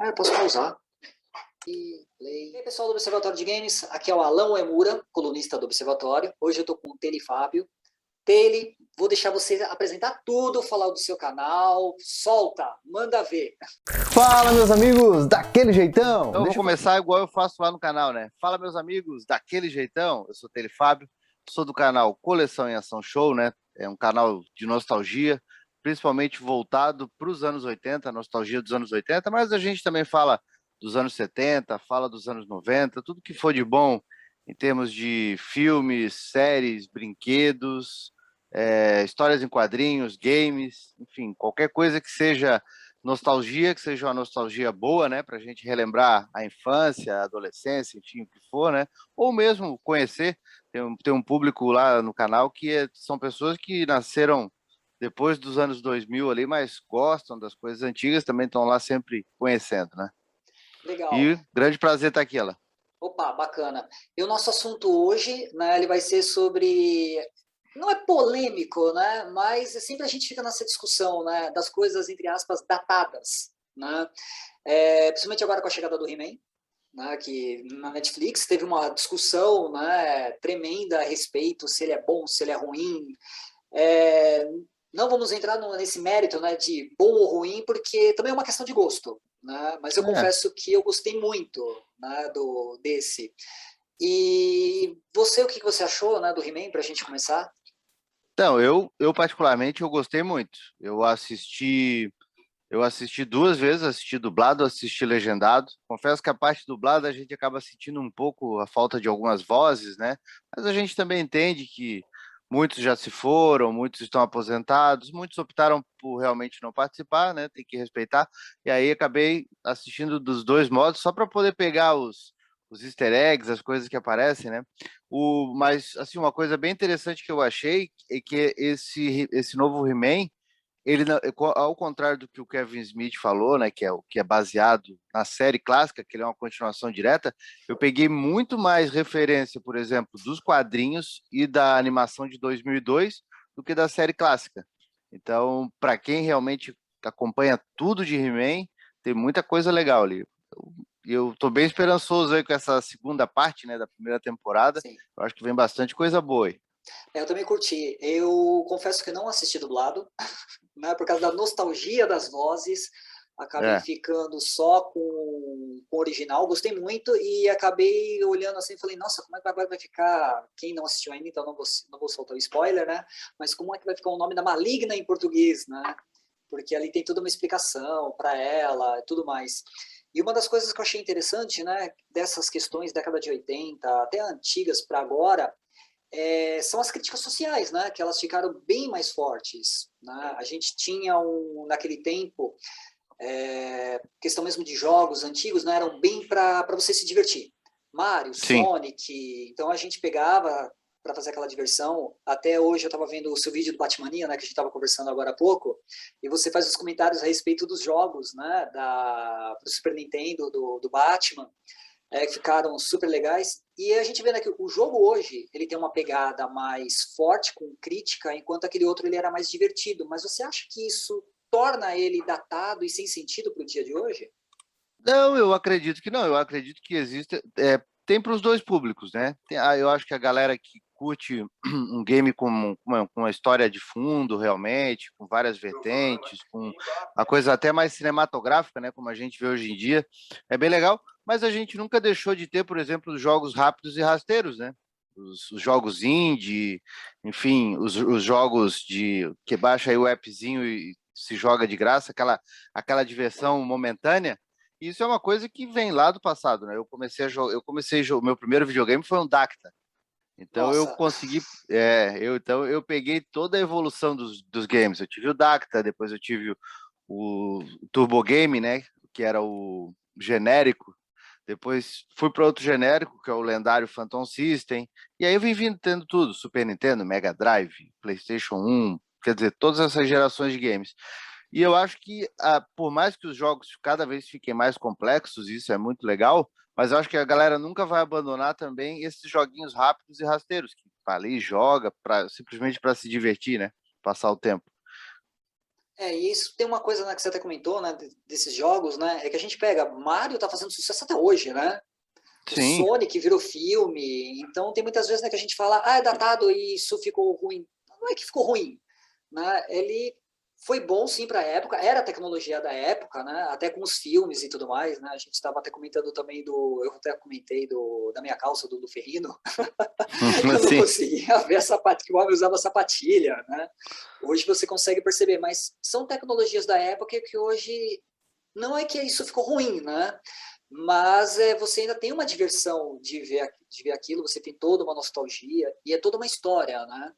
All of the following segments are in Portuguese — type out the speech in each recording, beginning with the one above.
Eu posso pausar. E aí, pessoal do Observatório de Games, aqui é o Alan Uemura, colunista do Observatório. Hoje eu estou com o Tele Fábio. Tele, vou deixar você apresentar tudo, falar do seu canal. Solta, manda ver. Fala, meus amigos, daquele jeitão! Então, eu vou começar igual eu faço lá no canal, né? Fala, meus amigos, daquele jeitão. Eu sou o Tele Fábio, sou do canal Coleção em Ação Show, né? É um canal de nostalgia, principalmente voltado para os anos 80, nostalgia dos anos 80, mas a gente também fala dos anos 70, fala dos anos 90, tudo que for de bom em termos de filmes, séries, brinquedos, histórias em quadrinhos, games, enfim, qualquer coisa que seja nostalgia, que seja uma nostalgia boa, né, para a gente relembrar a infância, a adolescência, enfim, o que for, né, ou mesmo conhecer. Tem um público lá no canal que são pessoas que nasceram depois dos anos 2000 ali, mas gostam das coisas antigas, também estão lá sempre conhecendo, né. Legal. E grande prazer estar aqui, Ela. Opa, bacana. E o nosso assunto hoje, né, ele vai ser sobre... Não é polêmico, né, mas sempre a gente fica nessa discussão, né, das coisas, entre aspas, datadas, né, principalmente agora com a chegada do He-Man, né, que na Netflix teve uma discussão, né, tremenda a respeito se ele é bom, se ele é ruim. Não vamos entrar nesse mérito, né, de bom ou ruim, porque também é uma questão de gosto, né, mas eu confesso que eu gostei muito, né, desse. E você, o que você achou, né, do He-Man, para a gente começar? Então, eu particularmente, eu gostei muito. Eu assisti duas vezes, assisti dublado, assisti legendado. Confesso que a parte dublada a gente acaba sentindo um pouco a falta de algumas vozes, né? Mas a gente também entende que muitos já se foram, muitos estão aposentados, muitos optaram por realmente não participar, né? Tem que respeitar. E aí acabei assistindo dos dois modos, só para poder pegar os easter eggs, as coisas que aparecem, né? Mas, assim, uma coisa bem interessante que eu achei é que esse novo He-Man, ele, ao contrário do que o Kevin Smith falou, né, que é baseado na série clássica, que ele é uma continuação direta, eu peguei muito mais referência, por exemplo, dos quadrinhos e da animação de 2002 do que da série clássica. Então, para quem realmente acompanha tudo de He-Man, tem muita coisa legal ali. Eu estou bem esperançoso aí com essa segunda parte, né, da primeira temporada. Sim. Eu acho que vem bastante coisa boa aí. Eu também curti. Eu confesso que não assisti dublado, né, por causa da nostalgia das vozes. Acabei ficando só com o original. Gostei muito e acabei olhando assim e falei, nossa, como é que agora vai ficar? Quem não assistiu ainda, então não vou soltar o spoiler, né? Mas como é que vai ficar o nome da Maligna em português, né? Porque ali tem toda uma explicação para ela e tudo mais. E uma das coisas que eu achei interessante, né, dessas questões da década de 80, até antigas para agora, são as críticas sociais, né, que elas ficaram bem mais fortes, né? A gente tinha naquele tempo questão mesmo de jogos antigos, né, eram bem para você se divertir. Mario, Sim. Sonic, então a gente pegava para fazer aquela diversão. Até hoje eu estava vendo o seu vídeo do Batmania, né, que a gente estava conversando agora há pouco, e você faz os comentários a respeito dos jogos, né, do Super Nintendo, do Batman, que ficaram super legais. E a gente vê, né, que o jogo hoje ele tem uma pegada mais forte, com crítica, enquanto aquele outro ele era mais divertido. Mas você acha que isso torna ele datado e sem sentido para o dia de hoje? Não, eu acredito que não. Eu acredito que existe. Tem para os dois públicos, né? Eu acho que a galera que curte um game com uma história de fundo, realmente, com várias vertentes, com a coisa até mais cinematográfica, né? Como a gente vê hoje em dia, é bem legal. Mas a gente nunca deixou de ter, por exemplo, os jogos rápidos e rasteiros, né? Os jogos indie, enfim, os jogos que baixa aí o appzinho e se joga de graça, aquela diversão momentânea. Isso é uma coisa que vem lá do passado, né? O meu primeiro videogame foi um Dacta. Então Nossa. eu consegui, então eu peguei toda a evolução dos games. Eu tive o Dacta, depois eu tive o Turbo Game, né? Que era o genérico. Depois fui para outro genérico, que é o lendário Phantom System. E aí eu vim vindo tendo tudo: Super Nintendo, Mega Drive, PlayStation 1, quer dizer, todas essas gerações de games. E eu acho que, por mais que os jogos cada vez fiquem mais complexos, isso é muito legal, mas eu acho que a galera nunca vai abandonar também esses joguinhos rápidos e rasteiros, que ali joga simplesmente para se divertir, né? Passar o tempo. E isso tem uma coisa, né, que você até comentou, né, desses jogos, né, é que a gente pega, Mario tá fazendo sucesso até hoje, né? O Sim. Sonic virou filme, então tem muitas vezes, né, que a gente fala, é datado e isso ficou ruim. Não é que ficou ruim, né? Ele foi bom sim para a época, era a tecnologia da época, né? Até com os filmes e tudo mais, né? A gente estava até comentando também eu até comentei da minha calça do Ferrino, eu não Sim. conseguia ver a sapatilha, que o homem usava sapatilha, né? Hoje você consegue perceber, mas são tecnologias da época que hoje não é que isso ficou ruim, né? Mas você ainda tem uma diversão de ver aquilo, você tem toda uma nostalgia e é toda uma história, né?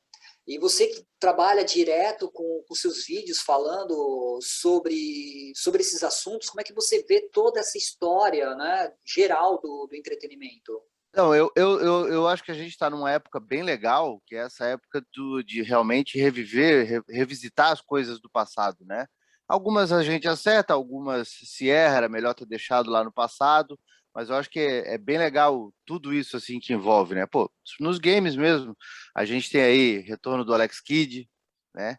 E você que trabalha direto com seus vídeos falando sobre esses assuntos, como é que você vê toda essa história, né, geral do entretenimento? Não, eu acho que a gente está numa época bem legal, que é essa época de realmente reviver, revisitar as coisas do passado, né? Algumas a gente acerta, algumas se erra, era melhor ter deixado lá no passado, mas eu acho que é bem legal tudo isso assim que envolve, né? Pô, nos games mesmo, a gente tem aí retorno do Alex Kidd, né?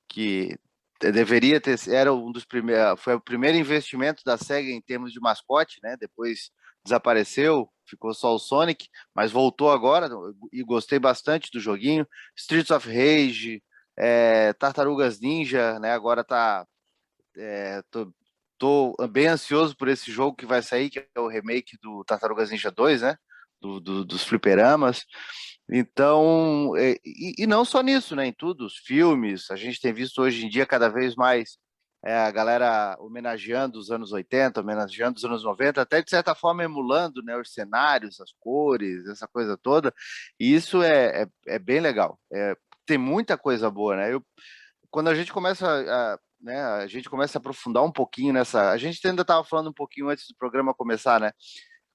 Que deveria ter, era um dos primeiros, foi o primeiro investimento da SEGA em termos de mascote, né? Depois desapareceu, ficou só o Sonic, mas voltou agora e gostei bastante do joguinho. Streets of Rage, Tartarugas Ninja, né? Agora tô bem ansioso por esse jogo que vai sair, que é o remake do Tartarugas Ninja 2, né? Dos fliperamas. Então, e não só nisso, né? Em tudo, os filmes, a gente tem visto hoje em dia cada vez mais a galera homenageando os anos 80, homenageando os anos 90, até de certa forma emulando, né, os cenários, as cores, essa coisa toda. E isso é bem legal. Tem muita coisa boa, né? Quando a gente começa né, a gente começa a aprofundar um pouquinho nessa. A gente ainda estava falando um pouquinho antes do programa começar, né?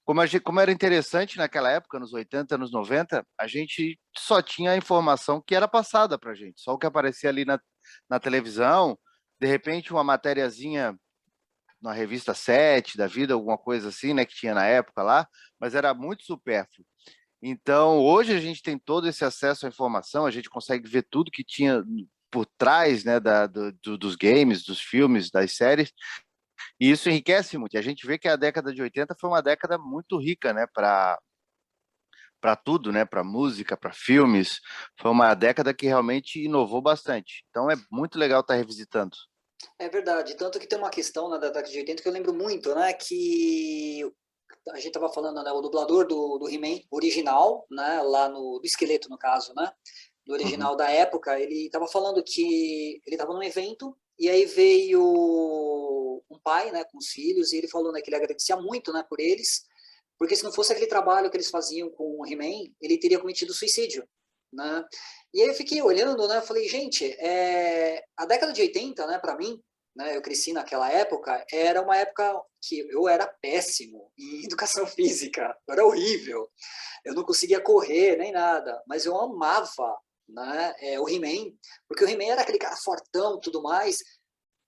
Como era interessante naquela época, nos 80, anos 90, a gente só tinha a informação que era passada para a gente, só o que aparecia ali na televisão, de repente uma matériazinha na revista 7 da vida, alguma coisa assim, né, que tinha na época lá, mas era muito supérfluo. Então, hoje a gente tem todo esse acesso à informação, a gente consegue ver tudo que tinha por trás, né, dos games, dos filmes, das séries, e isso enriquece muito. E a gente vê que a década de 80 foi uma década muito rica, né, para tudo, né, para música, para filmes. Foi uma década que realmente inovou bastante. Então é muito legal estar revisitando. É verdade, tanto que tem uma questão na década de 80 que eu lembro muito, né, que a gente estava falando, né, o dublador do He-Man original, né, lá do Esqueleto, no caso, né, do Uhum. original da época, ele estava falando que ele estava num evento e aí veio um pai, né, com os filhos, e ele falou, né, que ele agradecia muito, né, por eles, porque se não fosse aquele trabalho que eles faziam com o He-Man, ele teria cometido suicídio, né? E aí eu fiquei olhando, né, eu falei, gente, a década de 80, né, para mim, né, eu cresci naquela época, era uma época que eu era péssimo em educação física, eu era horrível, eu não conseguia correr nem nada, mas eu amava, né, o He-Man, porque o He-Man era aquele cara fortão e tudo mais,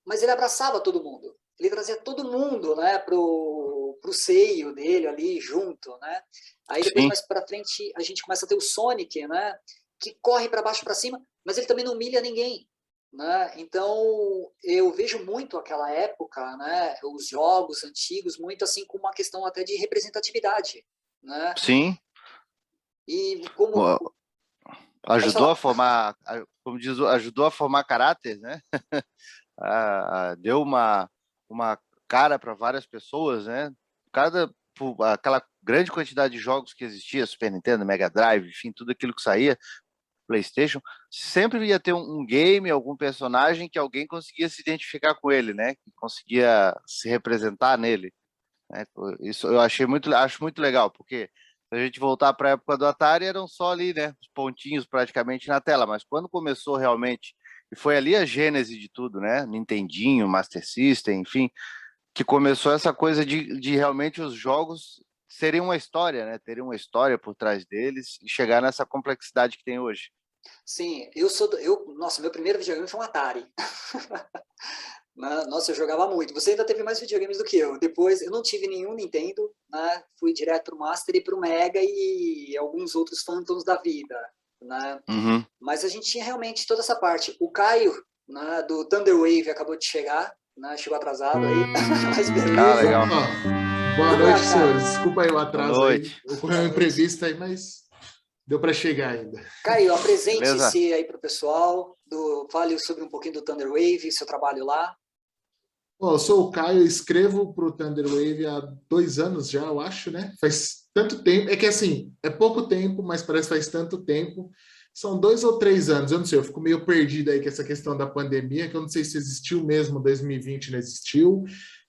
mas ele abraçava todo mundo, ele trazia todo mundo, né, pro seio dele ali junto, né? Aí depois Sim. mais para frente a gente começa a ter o Sonic, né, que corre para baixo para cima, mas ele também não humilha ninguém, né? Então eu vejo muito aquela época, né, os jogos antigos muito assim com uma questão até de representatividade, né? Sim. E como pode Ajudou a falar. formar, como diz, ajudou a formar caráter, né? Deu uma cara para várias pessoas, né? Aquela grande quantidade de jogos que existia, Super Nintendo, Mega Drive, enfim, tudo aquilo que saía, PlayStation, sempre ia ter um game, algum personagem que alguém conseguia se identificar com ele, né? Que conseguia se representar nele, né? Isso eu acho muito legal, porque se a gente voltar para a época do Atari, eram só ali, né? Os pontinhos praticamente na tela, mas quando começou realmente, e foi ali a gênese de tudo, né? Nintendinho, Master System, enfim, que começou essa coisa de realmente os jogos serem uma história, né? Terem uma história por trás deles e chegar nessa complexidade que tem hoje. Sim, nossa, meu primeiro videogame foi um Atari. Né? Nossa, eu jogava muito. Você ainda teve mais videogames do que eu. Depois, eu não tive nenhum Nintendo, né? Fui direto pro Master e pro Mega e alguns outros Phantoms da vida, né? Uhum. Mas a gente tinha realmente toda essa parte. O Caio, né, do Thunder Wave acabou de chegar, né, chegou atrasado aí, mas beleza. legal. Boa Vamos noite, lá, senhores. Caio. Desculpa aí o Boa atraso aí. noite. Ocorreu um imprevisto aí, mas deu para chegar ainda. Caio, Beleza? apresente-se aí para o pessoal, fale sobre um pouquinho do Thunder Wave, seu trabalho lá. Bom, eu sou o Caio, escrevo para o Thunderwave há 2 anos já, eu acho, né? Faz tanto tempo, é que assim, é pouco tempo, mas parece que faz tanto tempo. São 2 ou 3 anos, eu não sei, eu fico meio perdido aí com essa questão da pandemia, que eu não sei se existiu mesmo, 2020 não existiu.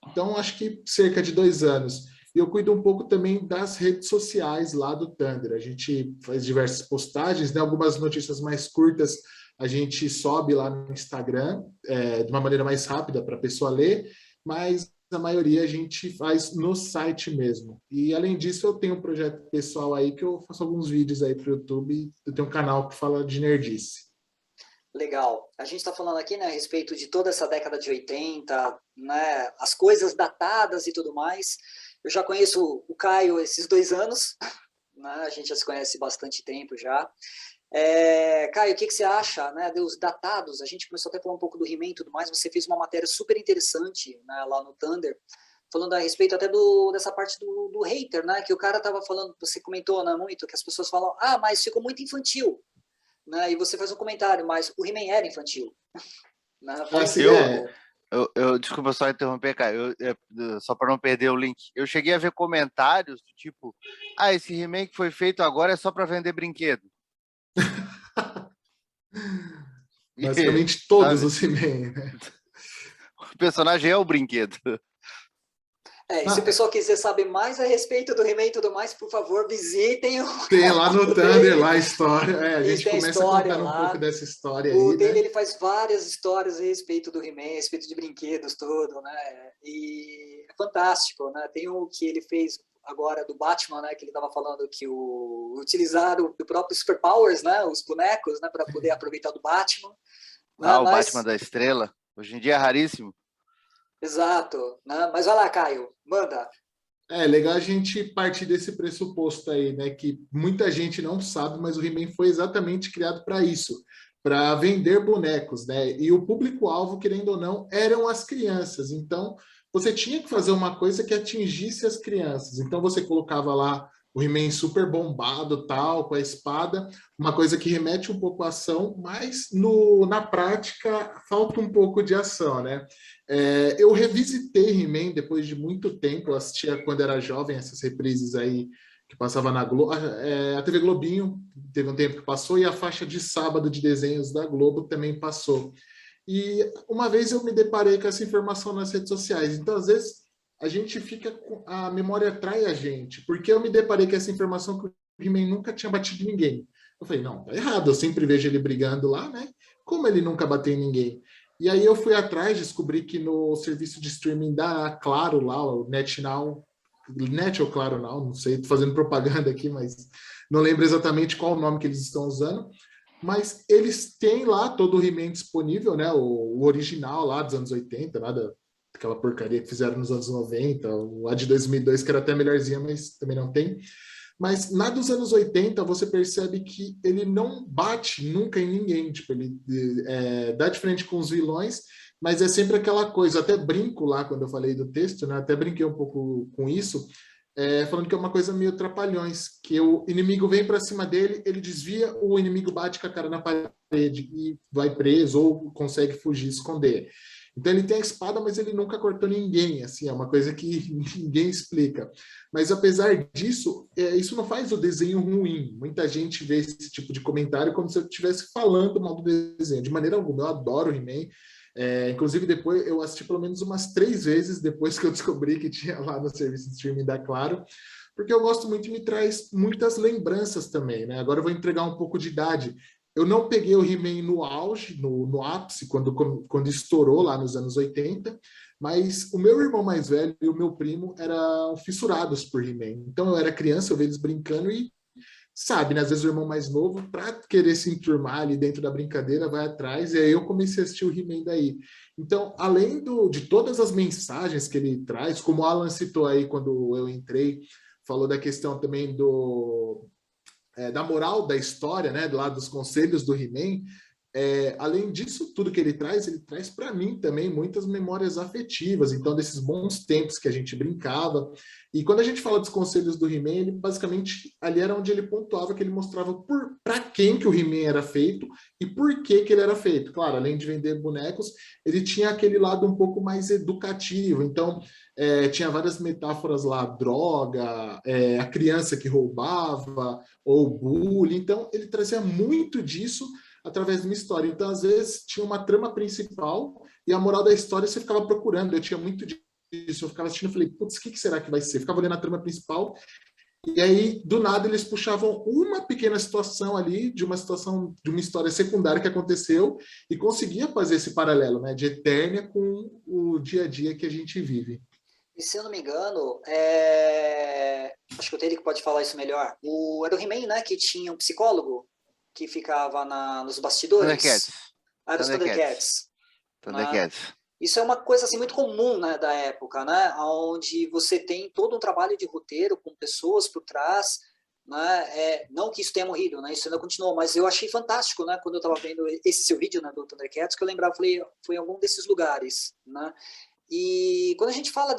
Então, acho que cerca de 2 anos. E eu cuido um pouco também das redes sociais lá do Thunder. A gente faz diversas postagens, né? Algumas notícias mais curtas a gente sobe lá no Instagram, de uma maneira mais rápida para a pessoa ler, mas a maioria a gente faz no site mesmo. E além disso, eu tenho um projeto pessoal aí que eu faço alguns vídeos aí para o YouTube. Eu tenho um canal que fala de nerdice. Legal. A gente está falando aqui, né, a respeito de toda essa década de 80, né, as coisas datadas e tudo mais. Eu já conheço o Caio esses 2 anos, né, a gente já se conhece bastante tempo já. Caio, o que você acha, né, dos datados? A gente começou até a falar um pouco do He-Man e tudo mais. Você fez uma matéria super interessante, né, lá no Thunder, falando a respeito até dessa parte do hater, né, que o cara estava falando, você comentou, né, muito, que as pessoas falam, mas ficou muito infantil, né, e você faz um comentário, mas o He-Man era infantil. Né, Assim, Desculpa só interromper, Caio, só para não perder o link. Eu cheguei a ver comentários do tipo, esse He-Man que foi feito agora é só para vender brinquedo. basicamente todos Sabe? os He-Man, né? O personagem é o brinquedo. E se o pessoal quiser saber mais a respeito do He-Man e tudo mais, por favor, visitem Tem lá no Thunder, lá a história. A gente começa contando lá. Um pouco dessa história o aí, dele, né? ele faz várias histórias a respeito do He-Man, a respeito de brinquedos, tudo, né? E é fantástico, né? Tem o que ele fez agora do Batman, né? Que ele estava falando que utilizaram do próprio Superpowers, né? Os bonecos, né? Para poder aproveitar do Batman. O Batman da Estrela. Hoje em dia é raríssimo. Exato, né? Mas vai lá, Caio, manda. É legal a gente partir desse pressuposto aí, né? Que muita gente não sabe, mas o He-Man foi exatamente criado para isso, para vender bonecos, né? E o público-alvo, querendo ou não, eram as crianças. Então, você tinha que fazer uma coisa que atingisse as crianças. Então, você colocava lá o He-Man super bombado, tal, com a espada, uma coisa que remete um pouco à ação, mas na prática falta um pouco de ação, né? Eu revisitei He-Man depois de muito tempo, eu assistia quando era jovem essas reprises aí que passava na Globo, a TV Globinho teve um tempo que passou e a faixa de sábado de desenhos da Globo também passou. E uma vez eu me deparei com essa informação nas redes sociais, então às vezes a gente fica, a memória atrai a gente, porque eu me deparei com essa informação que o He-Man nunca tinha batido ninguém. Eu falei, não, tá errado, eu sempre vejo ele brigando lá, né? Como ele nunca bateu em ninguém? E aí eu fui atrás, descobri que no serviço de streaming da Claro lá, o NetNow, Net ou Claro Now, não sei, tô fazendo propaganda aqui, mas não lembro exatamente qual o nome que eles estão usando, mas eles têm lá todo o He-Man disponível, né? O original lá dos anos 80, nada aquela porcaria que fizeram nos anos 90, a de 2002 que era até melhorzinha, mas também não tem. Mas na dos anos 80, você percebe que ele não bate nunca em ninguém. Tipo, ele dá de frente com os vilões, mas é sempre aquela coisa. Eu até brinco lá quando eu falei do texto, né? Até brinquei um pouco com isso, falando que é uma coisa meio trapalhões, que o inimigo vem para cima dele, ele desvia, o inimigo bate com a cara na parede e vai preso ou consegue fugir, esconder. Então ele tem a espada, mas ele nunca cortou ninguém, assim, é uma coisa que ninguém explica. Mas apesar disso, isso não faz o desenho ruim. Muita gente vê esse tipo de comentário como se eu estivesse falando mal do desenho. De maneira alguma, eu adoro o He-Man. Inclusive, depois eu assisti pelo menos umas 3 vezes depois que eu descobri que tinha lá no serviço de streaming da Claro, porque eu gosto muito e me traz muitas lembranças também, né? Agora eu vou entregar um pouco de idade. Eu não peguei o He-Man no auge, no ápice, quando estourou lá nos anos 80, mas o meu irmão mais velho e o meu primo eram fissurados por He-Man. Então eu era criança, eu vi eles brincando e, sabe, né? Às vezes o irmão mais novo, para querer se enturmar ali dentro da brincadeira, vai atrás, e aí eu comecei a assistir o He-Man daí. Então, além de todas as mensagens que ele traz, como o Alan citou aí quando eu entrei, falou da questão também da moral da história, né, do lado dos conselhos do He-Man, além disso tudo que ele traz para mim também muitas memórias afetivas, então desses bons tempos que a gente brincava. E quando a gente fala dos conselhos do He-Man, ele basicamente ali era onde ele pontuava, que ele mostrava para quem que o He-Man era feito e por que que ele era feito. Claro, além de vender bonecos, ele tinha aquele lado um pouco mais educativo, então tinha várias metáforas lá, droga, a criança que roubava, ou bullying, então ele trazia muito disso através de uma história. Então, às vezes, tinha uma trama principal e a moral da história você ficava procurando. Eu tinha muito disso. Eu ficava assistindo e falei, putz, o que será que vai ser? Eu ficava olhando a trama principal e aí, do nada, eles puxavam uma pequena situação ali, de uma história secundária que aconteceu e conseguia fazer esse paralelo, né, de Eternia com o dia a dia que a gente vive. E se eu não me engano, acho que o Terry pode falar isso melhor. Era o He-Man, né, que tinha um psicólogo que ficava nos bastidores. Thundercats. Era os Thundercats. Thundercats. Né? Isso é uma coisa assim, muito comum, né, da época, né, onde você tem todo um trabalho de roteiro com pessoas por trás, né, não que isso tenha morrido, né, isso ainda continuou, mas eu achei fantástico, né, quando eu estava vendo esse seu vídeo, né, do Thundercats, que eu lembrava, falei, foi em algum desses lugares, né, e quando a gente fala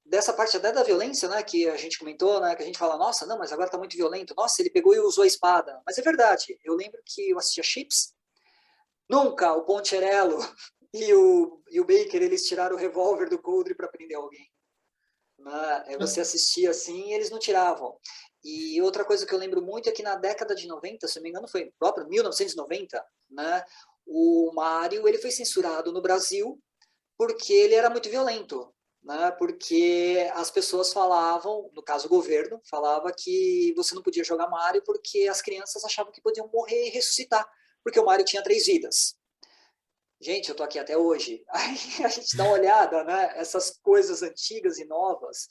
dessa parte até da violência, né, que a gente comentou, né, que a gente fala, nossa, não, mas agora está muito violento, nossa, ele pegou e usou a espada, mas é verdade, eu lembro que eu assistia Chips, nunca o Poncherello e o Baker, eles tiraram o revólver do coldre para prender alguém. Né? Você assistia assim e eles não tiravam. E outra coisa que eu lembro muito é que na década de 90, se não me engano foi próprio 1990, né, o Mario ele foi censurado no Brasil porque ele era muito violento. Né, porque as pessoas falavam, no caso o governo, falava que você não podia jogar Mario porque as crianças achavam que podiam morrer e ressuscitar, porque o Mario tinha 3 vidas. Gente, eu tô aqui até hoje. Aí a gente dá uma olhada, né? Essas coisas antigas e novas.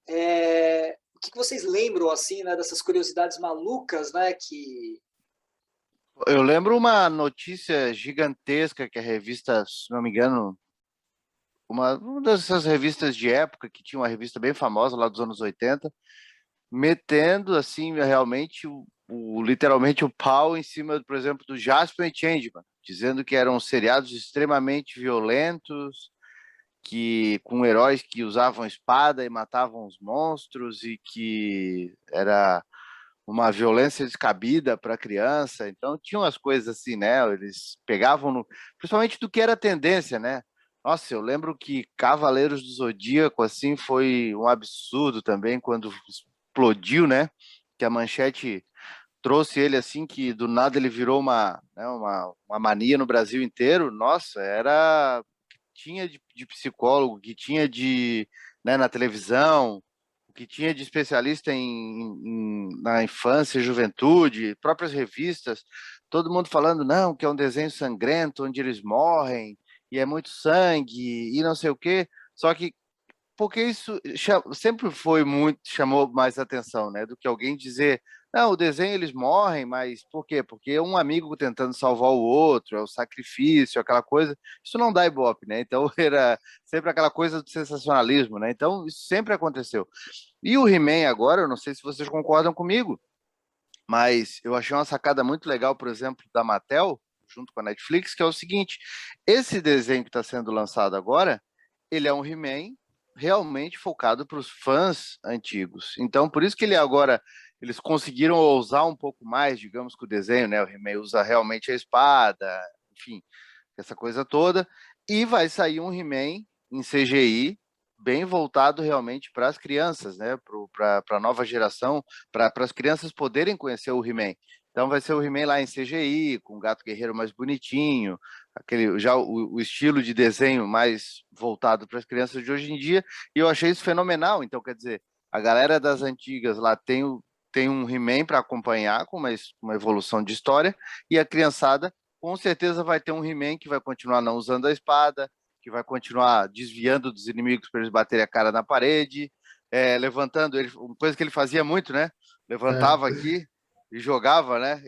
O que vocês lembram, assim, né? Dessas curiosidades malucas, né? Que... Eu lembro uma notícia gigantesca que a revista, se não me engano, uma dessas revistas de época, que tinha uma revista bem famosa lá dos anos 80, metendo, assim, realmente, literalmente o pau em cima, por exemplo, do Jasper e Changeman, dizendo que eram seriados extremamente violentos, com heróis que usavam espada e matavam os monstros, e que era uma violência descabida para a criança. Então tinham as coisas assim, né? Eles pegavam principalmente do que era tendência, né? Nossa, eu lembro que Cavaleiros do Zodíaco assim foi um absurdo também quando explodiu, né? Que a Manchete trouxe ele assim, que do nada ele virou uma mania no Brasil inteiro. Nossa, era tinha de psicólogo, que tinha né, na televisão, o que tinha de especialista na infância e juventude, próprias revistas, todo mundo falando, não, que é um desenho sangrento, onde eles morrem, e é muito sangue, e não sei o quê, só que porque isso sempre foi chamou mais atenção, né, do que alguém dizer, não, o desenho eles morrem, mas por quê? Porque é um amigo tentando salvar o outro, é o sacrifício, aquela coisa, isso não dá ibope, né, então era sempre aquela coisa do sensacionalismo, né, então isso sempre aconteceu. E o He-Man agora, eu não sei se vocês concordam comigo, mas eu achei uma sacada muito legal, por exemplo, da Mattel, junto com a Netflix, que é o seguinte, esse desenho que está sendo lançado agora, ele é um He-Man realmente focado para os fãs antigos. Então, por isso que eles conseguiram ousar um pouco mais, digamos, com o desenho, né? O He-Man usa realmente a espada, enfim, essa coisa toda. E vai sair um He-Man em CGI, bem voltado realmente para as crianças, né? Para a nova geração, para as crianças poderem conhecer o He-Man. Então vai ser o He-Man lá em CGI, com o gato guerreiro mais bonitinho, já o estilo de desenho mais voltado para as crianças de hoje em dia, e eu achei isso fenomenal. Então, quer dizer, a galera das antigas lá tem um He-Man para acompanhar, com uma evolução de história, e a criançada com certeza vai ter um He-Man que vai continuar não usando a espada, que vai continuar desviando dos inimigos para eles baterem a cara na parede, levantando, uma coisa que ele fazia muito, né? Levantava aqui e jogava, né?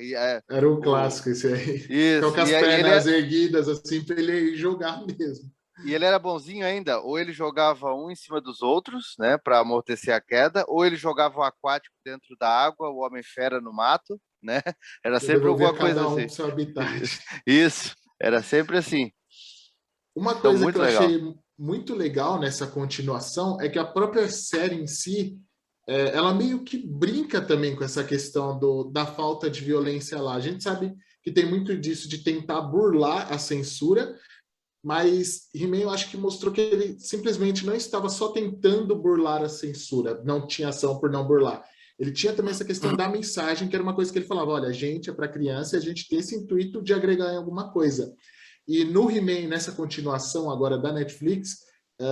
Era um clássico esse aí. Ficar Isso, com as e ele pernas erguidas assim para ele jogar mesmo. E ele era bonzinho ainda, ou ele jogava um em cima dos outros, né, para amortecer a queda, ou ele jogava o aquático dentro da água, o Homem-Fera no mato, né? Era Eu sempre devolver alguma coisa cada um assim. para o seu habitat. Isso, era sempre assim. Uma Então, coisa que muito eu legal. achei muito legal nessa continuação é que a própria série em si, ela meio que brinca também com essa questão da falta de violência lá. A gente sabe que tem muito disso de tentar burlar a censura, mas He-Man eu acho que mostrou que ele simplesmente não estava só tentando burlar a censura, não tinha ação por não burlar. Ele tinha também essa questão da mensagem, que era uma coisa que ele falava, olha, a gente é para criança e a gente tem esse intuito de agregar em alguma coisa. E no He-Man, nessa continuação agora da Netflix,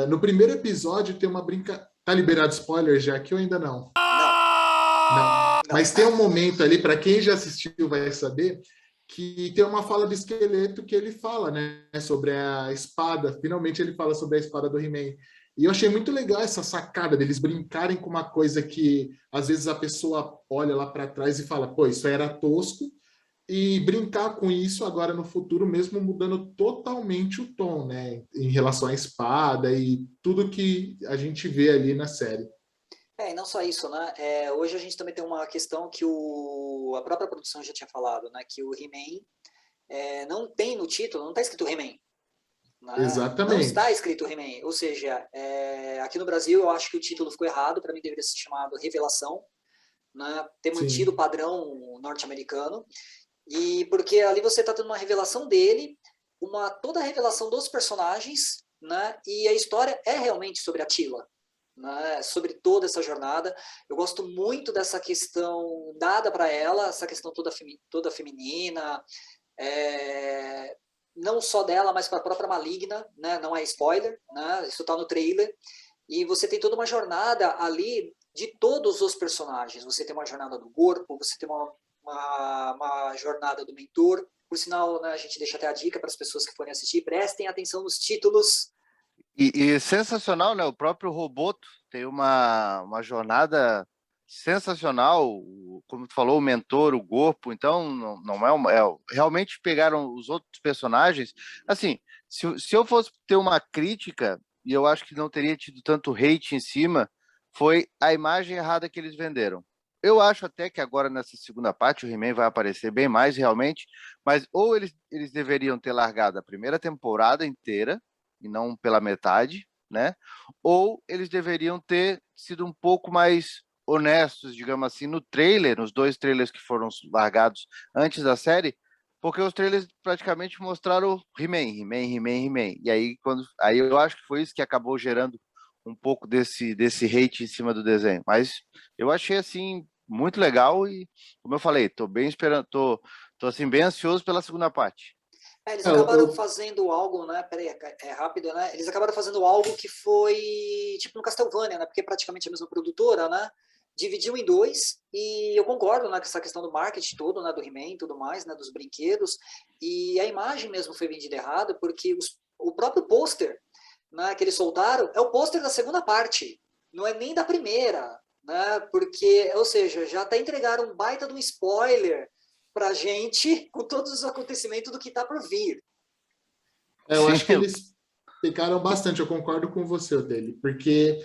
no primeiro episódio tem uma brinca... Tá liberado spoiler já aqui ou ainda não? Não. Não. Mas tem um momento ali, para quem já assistiu vai saber, que tem uma fala do esqueleto que ele fala, né, sobre a espada. Finalmente ele fala sobre a espada do He-Man. E eu achei muito legal essa sacada deles brincarem com uma coisa que às vezes a pessoa olha lá para trás e fala, pô, isso era tosco, e brincar com isso agora no futuro, mesmo mudando totalmente o tom, né, em relação à espada e tudo que a gente vê ali na série. E não só isso, né? Hoje a gente também tem uma questão que a própria produção já tinha falado, né? Que o He-Man não tem no título, não está escrito He-Man. Né? Não está Exatamente. escrito He-Man. Ou seja, aqui no Brasil eu acho que o título ficou errado, para mim deveria ser chamado Revelação, né? Ter mantido o Sim. padrão norte-americano. E porque ali você está tendo uma revelação dele, toda a revelação dos personagens, né? E a história é realmente sobre a Tila, né? Sobre toda essa jornada. Eu gosto muito dessa questão dada para ela, essa questão toda feminina, não só dela, mas para a própria Maligna, né? Não é spoiler, né? Isso está no trailer. E você tem toda uma jornada ali de todos os personagens. Você tem uma jornada do corpo, você tem uma jornada do mentor. Por sinal, né, a gente deixa até a dica para as pessoas que forem assistir, prestem atenção nos títulos. E sensacional, né? O próprio Roboto tem uma jornada sensacional, como tu falou, o mentor, o corpo, então não realmente pegaram os outros personagens. Assim, se eu fosse ter uma crítica, e eu acho que não teria tido tanto hate em cima, foi a imagem errada que eles venderam. Eu acho até que agora nessa segunda parte o He-Man vai aparecer bem mais realmente, mas ou eles deveriam ter largado a primeira temporada inteira e não pela metade, né? Ou eles deveriam ter sido um pouco mais honestos, digamos assim, no trailer, nos dois trailers que foram largados antes da série, porque os trailers praticamente mostraram He-Man, He-Man, He-Man, He-Man. E aí eu acho que foi isso que acabou gerando um pouco desse hate em cima do desenho. Mas eu achei assim muito legal e, como eu falei, tô bem esperando, tô assim bem ansioso pela segunda parte. Eles É, eu, acabaram eu- fazendo algo, né? Peraí, rápido, né? Eles acabaram fazendo algo que foi tipo no Castlevania, né? Porque é praticamente a mesma produtora, né? Dividiu em dois, e eu concordo, né, com essa questão do marketing todo, né, do He-Man e tudo mais, né, dos brinquedos, e a imagem mesmo foi vendida errada, porque o próprio pôster, né, que eles soltaram é o pôster da segunda parte, não é nem da primeira, né, porque, ou seja, já até entregaram um baita de um spoiler pra gente com todos os acontecimentos do que tá por vir. eu Sim, acho que eles pecaram bastante, eu concordo com você, dele, porque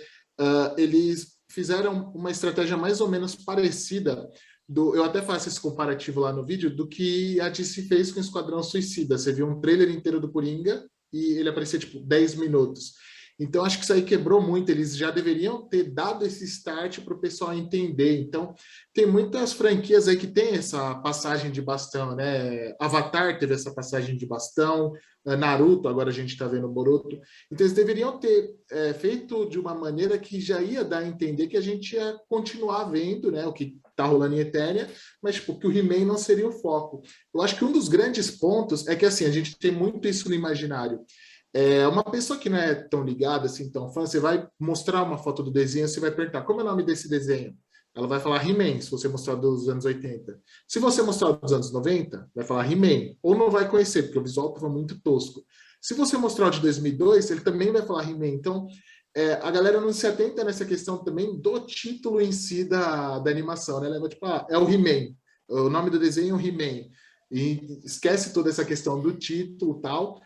eles fizeram uma estratégia mais ou menos parecida eu até faço esse comparativo lá no vídeo, do que a DC fez com o Esquadrão Suicida. Você viu um trailer inteiro do Coringa e ele aparecia tipo 10 minutos. Então, acho que isso aí quebrou muito. Eles já deveriam ter dado esse start para o pessoal entender. Então, tem muitas franquias aí que tem essa passagem de bastão, né? Avatar teve essa passagem de bastão, Naruto, agora a gente está vendo Boruto. Então, eles deveriam ter feito de uma maneira que já ia dar a entender que a gente ia continuar vendo, né? O que está rolando em Eternia, mas tipo, que o He-Man não seria o foco. Eu acho que um dos grandes pontos é que assim, a gente tem muito isso no imaginário. Uma pessoa que não é tão ligada, assim, tão fã, você vai mostrar uma foto do desenho, você vai perguntar como é o nome desse desenho. Ela vai falar He-Man, se você mostrar dos anos 80. Se você mostrar dos anos 90, vai falar He-Man. Ou não vai conhecer, porque o visual estava muito tosco. Se você mostrar o de 2002, ele também vai falar He-Man. Então, a galera não se atenta nessa questão também do título em si da animação, né? Leva tipo, é o He-Man. O nome do desenho é o He-Man. E esquece toda essa questão do título e tal.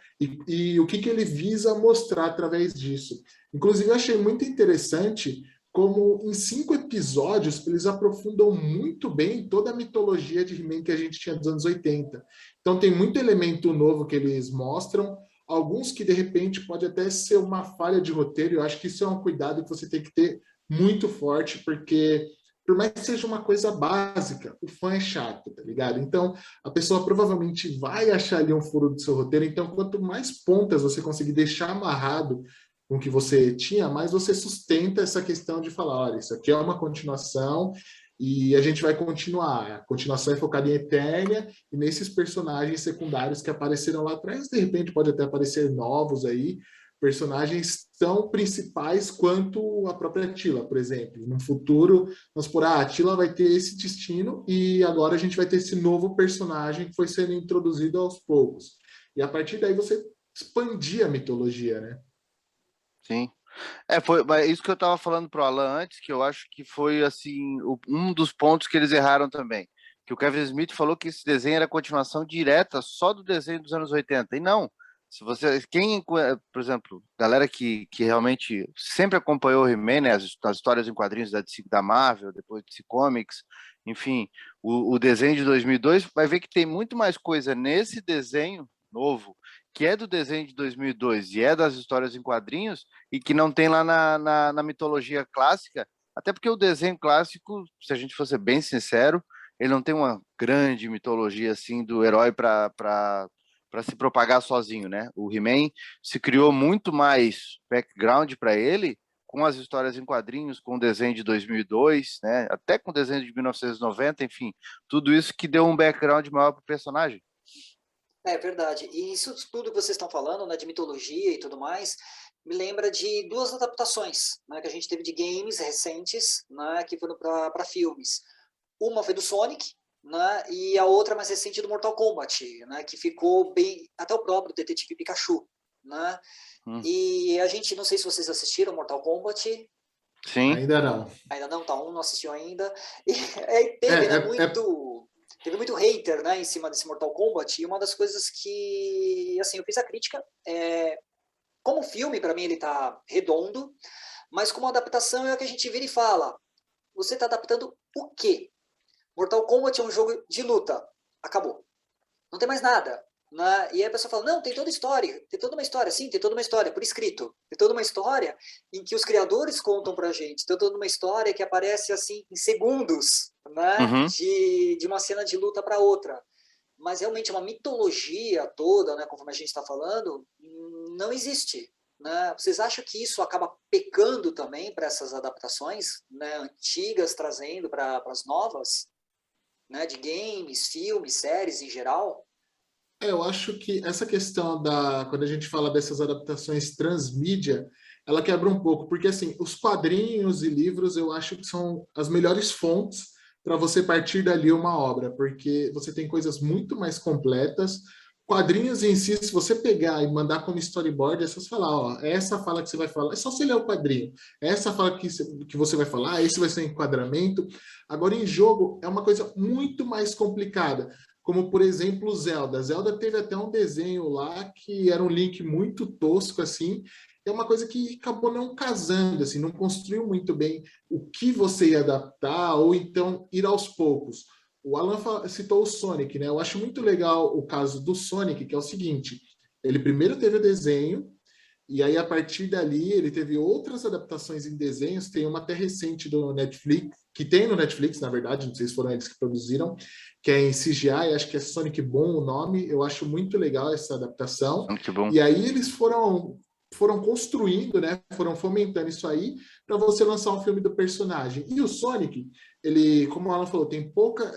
e o que ele visa mostrar através disso. Inclusive, eu achei muito interessante como em 5 episódios eles aprofundam muito bem toda a mitologia de He-Man que a gente tinha dos anos 80. Então tem muito elemento novo que eles mostram, alguns que de repente pode até ser uma falha de roteiro. Eu acho que isso é um cuidado que você tem que ter muito forte, porque por mais que seja uma coisa básica, o fã é chato, tá ligado? Então, a pessoa provavelmente vai achar ali um furo do seu roteiro. Então, quanto mais pontas você conseguir deixar amarrado com o que você tinha, mais você sustenta essa questão de falar, olha, isso aqui é uma continuação e a gente vai continuar. A continuação é focada em Eternia e nesses personagens secundários que apareceram lá atrás, de repente pode até aparecer novos aí, personagens tão principais quanto a própria Attila, por exemplo. No futuro, vamos supor, a Attila vai ter esse destino e agora a gente vai ter esse novo personagem que foi sendo introduzido aos poucos. E a partir daí você expandir a mitologia, né? Sim. Foi isso que eu estava falando pro Alan antes, que eu acho que foi assim um dos pontos que eles erraram também. Que o Kevin Smith falou que esse desenho era continuação direta só do desenho dos anos 80. E não. Se você, por exemplo, galera que realmente sempre acompanhou o He-Man, né, as histórias em quadrinhos da DC, da Marvel, depois DC Comics, enfim, o desenho de 2002, vai ver que tem muito mais coisa nesse desenho novo, que é do desenho de 2002 e é das histórias em quadrinhos, e que não tem lá na mitologia clássica, até porque o desenho clássico, se a gente fosse bem sincero, ele não tem uma grande mitologia assim do herói para se propagar sozinho, né? O He-Man se criou muito mais background para ele com as histórias em quadrinhos, com o desenho de 2002, né? Até com o desenho de 1990, enfim, tudo isso que deu um background maior para o personagem. É verdade. E isso tudo que vocês estão falando, né, de mitologia e tudo mais, me lembra de 2 adaptações, né, que a gente teve de games recentes, né, que foram para filmes. Uma foi do Sonic, né, e a outra mais recente do Mortal Kombat, né, que ficou bem, até o próprio Detetive Pikachu, né? E a gente, não sei se vocês assistiram Mortal Kombat. Sim. Ainda não. Ainda não, tá, não assistiu ainda. E teve muito hater, né, em cima desse Mortal Kombat, e uma das coisas que, assim, eu fiz a crítica, como filme, para mim ele tá redondo, mas como adaptação é o que a gente vira e fala, você tá adaptando o quê? Mortal Kombat é um jogo de luta, acabou. Não tem mais nada. Né? E aí a pessoa fala, não, tem toda uma história, sim, tem toda uma história, por escrito. Tem toda uma história em que os criadores contam pra gente, tem toda uma história que aparece assim em segundos, né? De uma cena de luta para outra. Mas realmente uma mitologia toda, né, conforme a gente está falando, não existe. Né? Vocês acham que isso acaba pecando também para essas adaptações, né, antigas, trazendo para as novas, né, de games, filmes, séries em geral? Eu acho que essa questão quando a gente fala dessas adaptações transmídia, ela quebra um pouco, porque assim, os quadrinhos e livros eu acho que são as melhores fontes para você partir dali uma obra, porque você tem coisas muito mais completas. Quadrinhos em si, se você pegar e mandar como storyboard, é só você falar, ó, essa fala que você vai falar, é só você ler o quadrinho, essa fala que você vai falar, esse vai ser o enquadramento. Agora, em jogo, é uma coisa muito mais complicada, como, por exemplo, o Zelda. Zelda teve até um desenho lá que era um Link muito tosco, assim, é uma coisa que acabou não casando, assim, não construiu muito bem o que você ia adaptar, ou então ir aos poucos. O Alan citou o Sonic, né? Eu acho muito legal o caso do Sonic, que é o seguinte, ele primeiro teve o desenho, e aí a partir dali ele teve outras adaptações em desenhos, tem uma até recente do Netflix, que tem no Netflix, na verdade, não sei se foram eles que produziram, que é em CGI, acho que é Sonic Boom o nome, eu acho muito legal essa adaptação. E aí eles foram construindo, né? Foram fomentando isso aí para você lançar um filme do personagem. E o Sonic, ele, como o Alan falou, tem pouca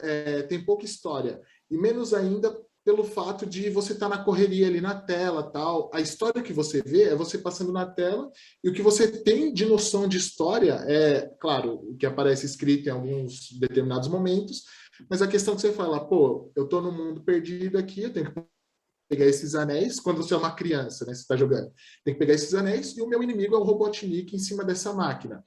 história. E menos ainda pelo fato de você estar na correria ali na tela, tal. A história que você vê é você passando na tela, e o que você tem de noção de história é, claro, o que aparece escrito em alguns determinados momentos, mas a questão que você fala, pô, eu tô num mundo perdido aqui, eu tenho que pegar esses anéis, quando você é uma criança, né, você está jogando, tem que pegar esses anéis, e o meu inimigo é o Robotnik em cima dessa máquina.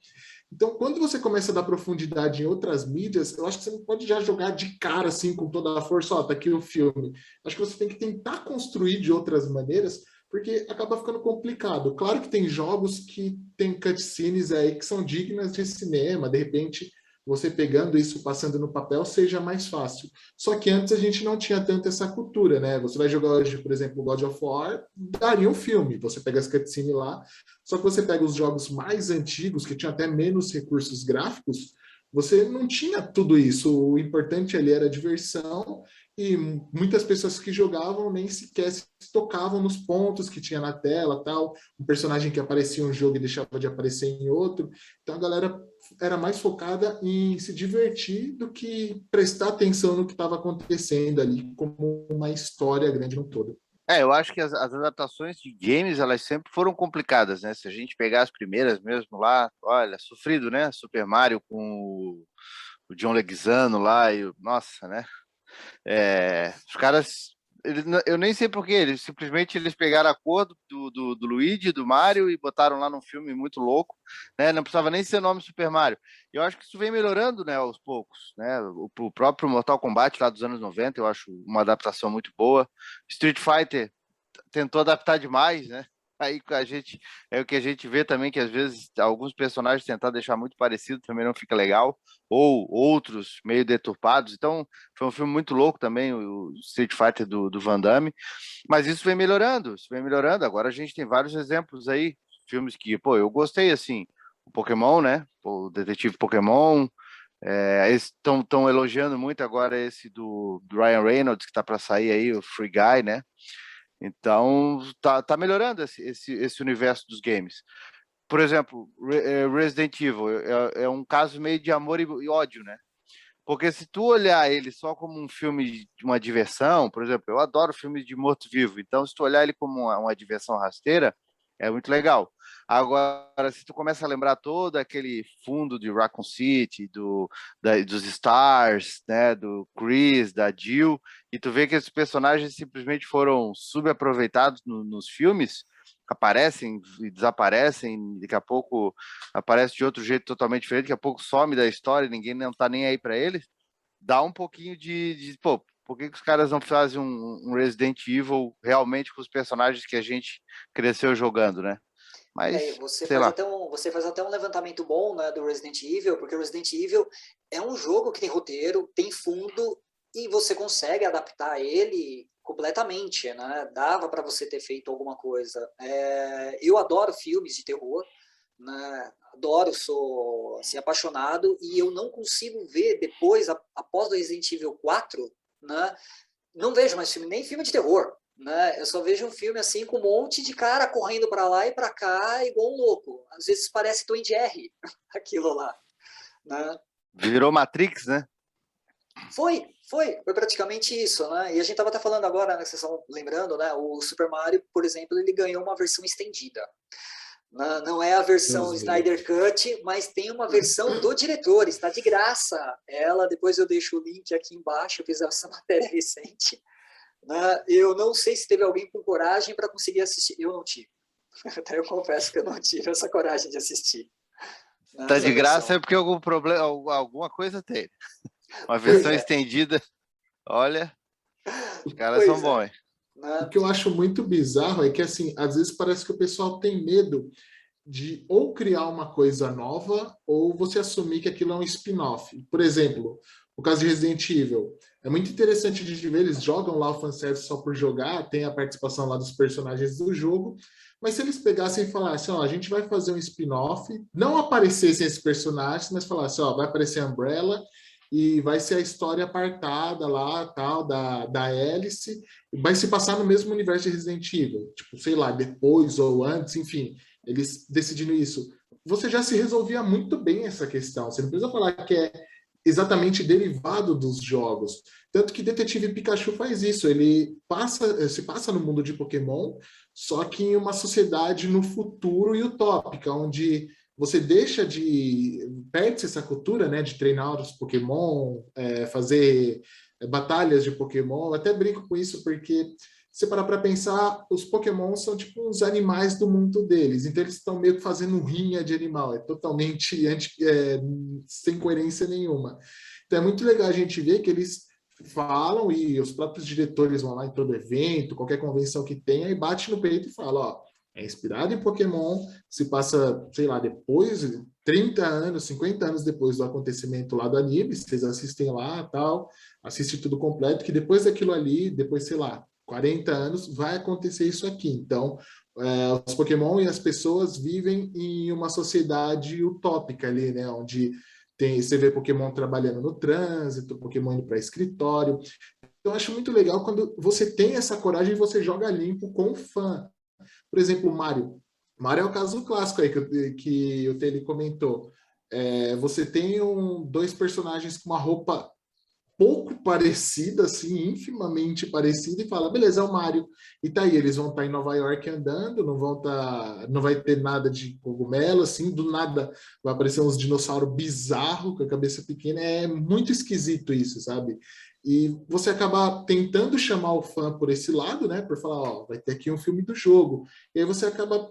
Então, quando você começa a dar profundidade em outras mídias, eu acho que você não pode já jogar de cara, assim, com toda a força, ó, tá aqui o filme. Acho que você tem que tentar construir de outras maneiras porque acaba ficando complicado. Claro que tem jogos que tem cutscenes aí que são dignas de cinema, de repente você pegando isso, passando no papel, seja mais fácil. Só que antes a gente não tinha tanto essa cultura, né? Você vai jogar hoje, por exemplo, God of War, daria um filme, você pega as cutscenes lá, só que você pega os jogos mais antigos, que tinham até menos recursos gráficos, você não tinha tudo isso. O importante ali era a diversão e muitas pessoas que jogavam nem sequer se tocavam nos pontos que tinha na tela, tal, um personagem que aparecia em um jogo e deixava de aparecer em outro. Então a galera era mais focada em se divertir do que prestar atenção no que estava acontecendo ali, como uma história grande no todo. Eu acho que as adaptações de games, elas sempre foram complicadas, né? Se a gente pegar as primeiras mesmo lá, olha, sofrido, né? Super Mario com o John Leguizamo lá, nossa, né? Os caras, eu nem sei porquê, eles pegaram a cor do Luigi, do Mario, e botaram lá num filme muito louco, né? Não precisava nem ser o nome Super Mario. Eu acho que isso vem melhorando, né, aos poucos, né? O próprio Mortal Kombat lá dos anos 90, eu acho uma adaptação muito boa. Street Fighter tentou adaptar demais, né? Aí é o que a gente vê também, que às vezes alguns personagens tentar deixar muito parecido também não fica legal, ou outros meio deturpados. Então, foi um filme muito louco também, o Street Fighter do Van Damme, mas isso vem melhorando, Agora a gente tem vários exemplos aí, filmes que, pô, eu gostei, assim, o Pokémon, né? O Detetive Pokémon, estão elogiando muito agora esse do Ryan Reynolds, que tá para sair aí, o Free Guy, né? Então, tá melhorando esse universo dos games. Por exemplo, Resident Evil é um caso meio de amor e ódio, né? Porque se tu olhar ele só como um filme de uma diversão, por exemplo, eu adoro filmes de morto-vivo, então se tu olhar ele como uma diversão rasteira, é muito legal. Agora, se tu começa a lembrar todo aquele fundo de Raccoon City, dos Stars, né, do Chris, da Jill, e tu vê que esses personagens simplesmente foram subaproveitados nos filmes, aparecem e desaparecem, daqui a pouco aparece de outro jeito totalmente diferente, daqui a pouco some da história, ninguém não tá nem aí para eles, dá um pouquinho pô, por que os caras não fazem um Resident Evil realmente com os personagens que a gente cresceu jogando, né? Mas, sei lá. Você faz até um levantamento bom, né, do Resident Evil, porque o Resident Evil é um jogo que tem roteiro, tem fundo, e você consegue adaptar ele completamente, né? Dava para você ter feito alguma coisa. Eu adoro filmes de terror, né? Adoro, sou assim, apaixonado, e eu não consigo ver depois, após o Resident Evil 4, né? Não vejo mais filme, nem filme de terror, né? Eu só vejo um filme assim com um monte de cara correndo para lá e para cá, igual um louco. Às vezes parece Tom e Jerry, aquilo lá, né? Virou Matrix, né? Foi praticamente isso, né? E a gente estava até falando agora, né, que vocês estão lembrando, né? O Super Mario, por exemplo, ele ganhou uma versão estendida. Não é a versão Snyder Cut, mas tem uma versão do diretor, está de graça. Depois eu deixo o link aqui embaixo, eu fiz essa matéria recente. Eu não sei se teve alguém com coragem para conseguir assistir. Eu não tive. Até eu confesso que eu não tive essa coragem de assistir. Tá de graça é porque algum problema, alguma coisa tem. Uma versão estendida, olha, os caras são bons, hein? O que eu acho muito bizarro é que, assim, às vezes parece que o pessoal tem medo de ou criar uma coisa nova ou você assumir que aquilo é um spin-off. Por exemplo, o caso de Resident Evil. É muito interessante de ver, eles jogam lá o fanservice só por jogar, tem a participação lá dos personagens do jogo, mas se eles pegassem e falassem, ó, a gente vai fazer um spin-off, não aparecessem esses personagens, mas falassem, ó, vai aparecer a Umbrella e vai ser a história apartada lá, tal, da Alice, e vai se passar no mesmo universo de Resident Evil, tipo, sei lá, depois ou antes, enfim, eles decidindo isso. Você já se resolvia muito bem essa questão, você não precisa falar que é exatamente derivado dos jogos. Tanto que Detetive Pikachu faz isso, ele se passa no mundo de Pokémon, só que em uma sociedade no futuro e utópica, onde você perde essa cultura, né, de treinar os Pokémon, fazer batalhas de Pokémon. Eu até brinco com isso porque, se parar para pensar, os Pokémon são tipo uns animais do mundo deles, então eles estão meio que fazendo rinha de animal, é totalmente sem coerência nenhuma. Então é muito legal a gente ver que eles falam, e os próprios diretores vão lá em todo evento, qualquer convenção que tenha, e bate no peito e fala, ó, é inspirado em Pokémon, se passa, sei lá, depois, 30 anos, 50 anos depois do acontecimento lá do anime, vocês assistem lá, tal, assistem tudo completo, que depois daquilo ali, depois, sei lá, 40 anos, vai acontecer isso aqui. Então, os Pokémon e as pessoas vivem em uma sociedade utópica ali, né, onde você vê Pokémon trabalhando no trânsito, Pokémon indo para escritório. Então, eu acho muito legal quando você tem essa coragem e você joga limpo com o fã. Por exemplo, o Mario. Mario é o caso clássico aí que o Tele comentou. Você tem dois personagens com uma roupa pouco parecida, assim, infimamente parecida, e fala, beleza, é o Mario. E tá aí, eles vão estar em Nova York andando, não vai ter nada de cogumelo, assim, do nada vai aparecer uns dinossauros bizarros com a cabeça pequena. É muito esquisito isso, sabe? E você acaba tentando chamar o fã por esse lado, né? Por falar, ó, vai ter aqui um filme do jogo. E aí você acaba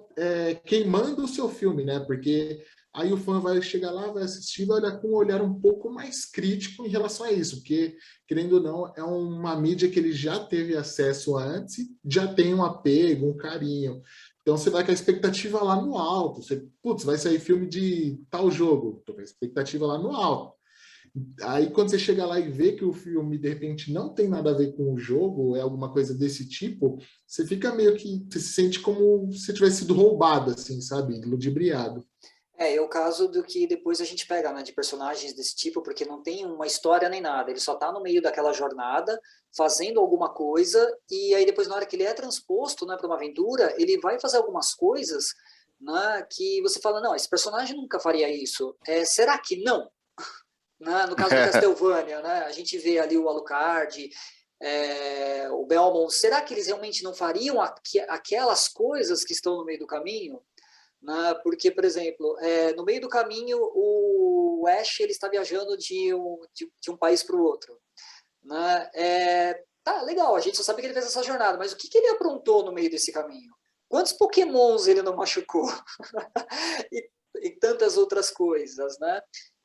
queimando o seu filme, né? Porque aí o fã vai chegar lá, vai assistir, vai olhar com um olhar um pouco mais crítico em relação a isso, porque, querendo ou não, é uma mídia que ele já teve acesso antes, já tem um apego, um carinho. Então você vai com a expectativa lá no alto. Putz, vai sair filme de tal jogo, tô com a expectativa lá no alto. Aí quando você chega lá e vê que o filme de repente não tem nada a ver com o jogo, é alguma coisa desse tipo, você fica meio que, você se sente como se tivesse sido roubado, assim, sabe? Ludibriado. É o caso do que depois a gente pega, né, de personagens desse tipo, porque não tem uma história nem nada, ele só tá no meio daquela jornada, fazendo alguma coisa, e aí depois na hora que ele é transposto, né, para uma aventura, ele vai fazer algumas coisas, né, que você fala, não, esse personagem nunca faria isso. Será que não? Né? No caso do Castlevania, né, a gente vê ali o Alucard, o Belmont, será que eles realmente não fariam aquelas coisas que estão no meio do caminho? Né? Porque, por exemplo, no meio do caminho, o Ash ele está viajando de um país para o outro. Né? Tá, legal, a gente só sabe que ele fez essa jornada, mas o que ele aprontou no meio desse caminho? Quantos Pokémons ele não machucou? e tantas outras coisas, né?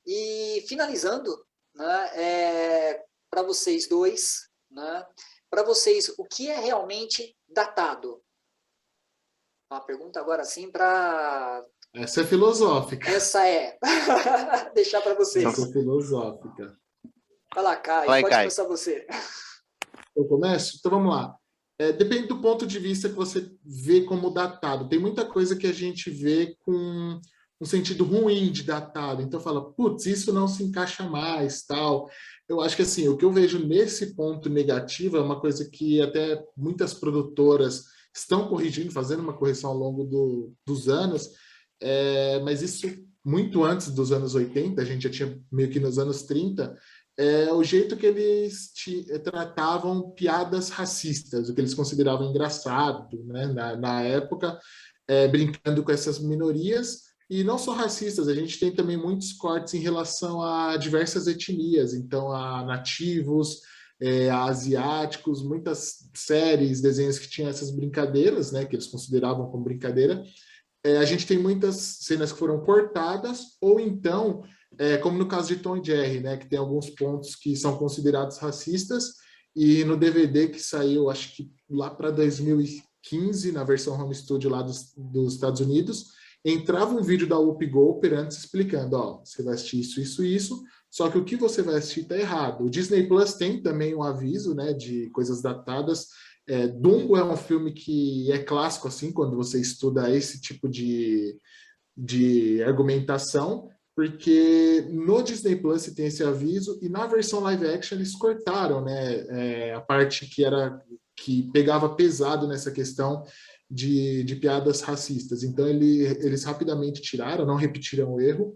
E finalizando, né, para vocês dois, né, para vocês, o que é realmente datado? Uma pergunta agora sim para... Essa é filosófica. Essa é. Deixar para vocês. Essa é filosófica. Vai lá, Caio. Vai, Pode Caio. começar você. Eu começo? Então vamos lá. Depende do ponto de vista que você vê como datado. Tem muita coisa que a gente vê com um sentido ruim de datado. Então fala, putz, isso não se encaixa mais, tal. Eu acho que assim, o que eu vejo nesse ponto negativo é uma coisa que até muitas produtoras estão corrigindo, fazendo uma correção ao longo dos anos, mas isso muito antes dos anos 80, a gente já tinha meio que nos anos 30, o jeito que eles tratavam piadas racistas, o que eles consideravam engraçado, né, na época, brincando com essas minorias, e não só racistas, a gente tem também muitos cortes em relação a diversas etnias, então a nativos, a asiáticos, muitas séries, desenhos que tinham essas brincadeiras, né, que eles consideravam como brincadeira. A gente tem muitas cenas que foram cortadas, ou então, como no caso de Tom e Jerry, né, que tem alguns pontos que são considerados racistas, e no DVD que saiu, acho que lá para 2015, na versão home studio lá dos Estados Unidos, entrava um vídeo da Whoopi Goldberg antes explicando, ó, você vai assistir isso, isso, isso, só que o que você vai assistir está errado. O Disney Plus tem também um aviso, né, de coisas datadas. Dumbo é um filme que é clássico, assim, quando você estuda esse tipo de argumentação, porque no Disney Plus tem esse aviso, e na versão live action eles cortaram, né, a parte que pegava pesado nessa questão de piadas racistas. Então eles rapidamente tiraram, não repetiram o erro.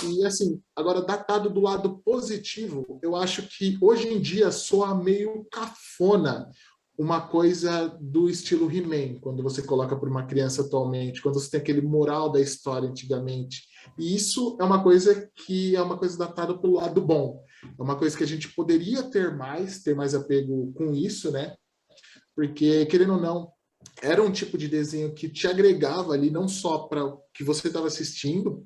E assim, agora datado do lado positivo, eu acho que hoje em dia soa meio cafona uma coisa do estilo He-Man, quando você coloca para uma criança atualmente, quando você tem aquele moral da história antigamente. E isso é uma coisa datada pelo lado bom. É uma coisa que a gente poderia ter mais apego com isso, né? Porque, querendo ou não, era um tipo de desenho que te agregava ali, não só para o que você estava assistindo,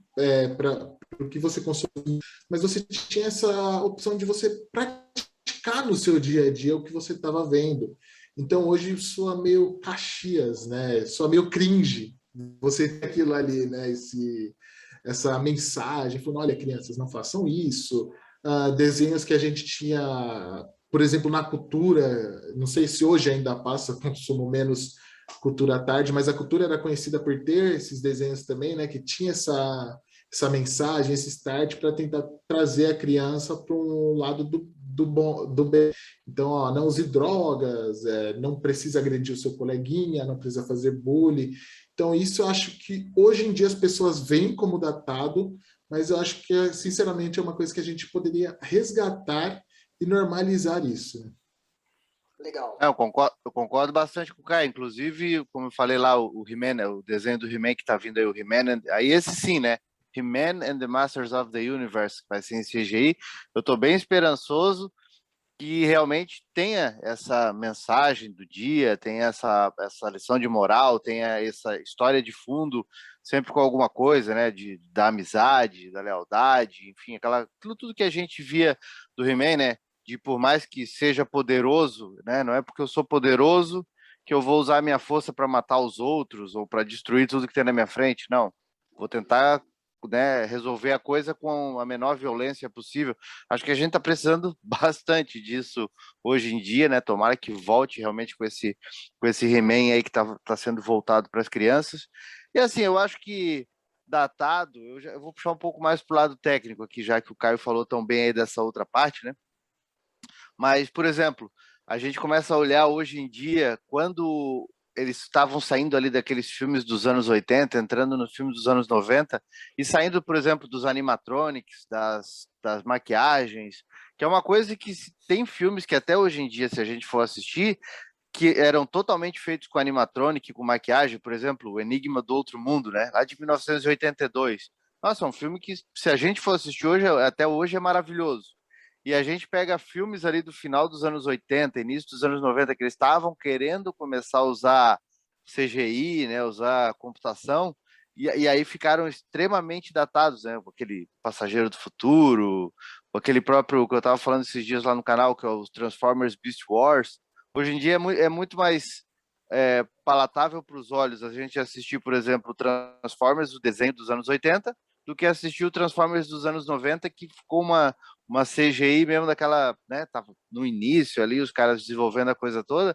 para o que você consumia, mas você tinha essa opção de você praticar praticar no seu dia a dia o que você estava vendo. Então, hoje soa meio Caxias, né? Soa meio cringe você ter aquilo ali, né? Essa mensagem, falando, olha, crianças, não façam isso. Desenhos que a gente tinha, por exemplo, na cultura, não sei se hoje ainda passa, consumo menos cultura à tarde, mas a cultura era conhecida por ter esses desenhos também, né? Que tinha essa mensagem, esse start para tentar trazer a criança para um lado do bom, do bem. Então, ó, não use drogas, não precisa agredir o seu coleguinha, não precisa fazer bullying. Então, isso eu acho que hoje em dia as pessoas veem como datado, mas eu acho que, sinceramente, é uma coisa que a gente poderia resgatar e normalizar isso, né? Legal. Eu concordo bastante com o Caio. Inclusive, como eu falei lá, o He-Man, né, o desenho do He-Man que tá vindo aí, o He-Man, aí esse sim, né? He-Man and the Masters of the Universe, que vai ser em CGI. Eu tô bem esperançoso que realmente tenha essa mensagem do dia, tenha essa lição de moral, tenha essa história de fundo, sempre com alguma coisa, né? Da amizade, da lealdade, enfim, aquilo tudo que a gente via do He-Man, né? De por mais que seja poderoso, né? Não é porque eu sou poderoso que eu vou usar a minha força para matar os outros ou para destruir tudo que tem na minha frente. Não. Vou tentar, né, resolver a coisa com a menor violência possível. Acho que a gente está precisando bastante disso hoje em dia, né? Tomara que volte realmente com esse He-Man aí que tá sendo voltado para as crianças. E assim, eu acho que datado, eu vou puxar um pouco mais para o lado técnico aqui, já que o Caio falou tão bem aí dessa outra parte, né? Mas, por exemplo, a gente começa a olhar hoje em dia, quando eles estavam saindo ali daqueles filmes dos anos 80, entrando nos filmes dos anos 90, e saindo, por exemplo, dos animatronics, das maquiagens, que é uma coisa que tem filmes que até hoje em dia, se a gente for assistir, que eram totalmente feitos com animatronic, com maquiagem, por exemplo, O Enigma do Outro Mundo, né? Lá de 1982. Nossa, é um filme que, se a gente for assistir hoje, até hoje é maravilhoso. E a gente pega filmes ali do final dos anos 80, início dos anos 90, que eles estavam querendo começar a usar CGI, né, usar computação, e aí ficaram extremamente datados, né, com aquele Passageiro do Futuro, com aquele próprio que eu estava falando esses dias lá no canal, que é o Transformers Beast Wars. Hoje em dia é muito mais palatável para os olhos a gente assistir, por exemplo, o Transformers, o desenho dos anos 80, do que assistir o Transformers dos anos 90, que ficou uma CGI mesmo daquela, né, tava no início ali, os caras desenvolvendo a coisa toda,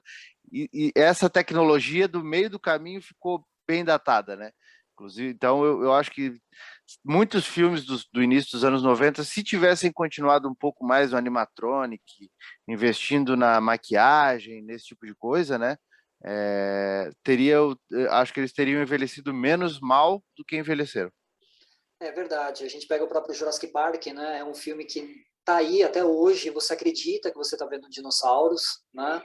e essa tecnologia do meio do caminho ficou bem datada, né? Inclusive, então eu acho que muitos filmes do início dos anos 90, se tivessem continuado um pouco mais no animatronic, investindo na maquiagem, nesse tipo de coisa, né? Acho que eles teriam envelhecido menos mal do que envelheceram. É verdade. A gente pega o próprio Jurassic Park, né? É um filme que tá aí até hoje. Você acredita que você está vendo dinossauros, né?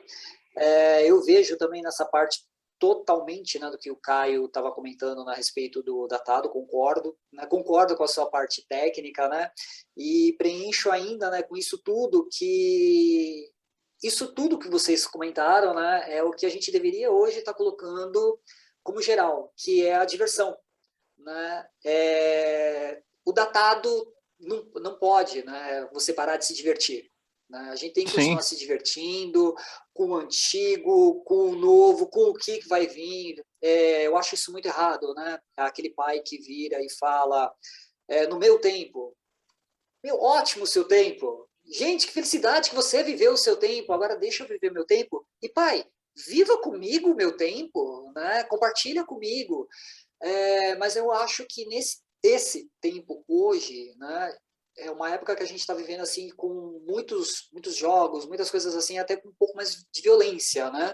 Eu vejo também nessa parte totalmente, né, do que o Caio estava comentando, né, a respeito do datado, concordo, né, concordo com a sua parte técnica, né, e preencho ainda, né, com isso tudo que vocês comentaram, né, é o que a gente deveria hoje estar colocando como geral, que é a diversão, né? O datado não pode, né, você parar de se divertir. Né? A gente tem que Sim. continuar se divertindo com o antigo, com o novo, com o que vai vir. Eu acho isso muito errado. Né? Aquele pai que vira e fala, no meu tempo, meu, ótimo o seu tempo. Gente, que felicidade que você viveu o seu tempo, agora deixa eu viver meu tempo. E pai, viva comigo o meu tempo, né? Compartilha comigo. Mas eu acho que esse tempo hoje, né, é uma época que a gente está vivendo assim com muitos jogos, muitas coisas assim, até com um pouco mais de violência, né?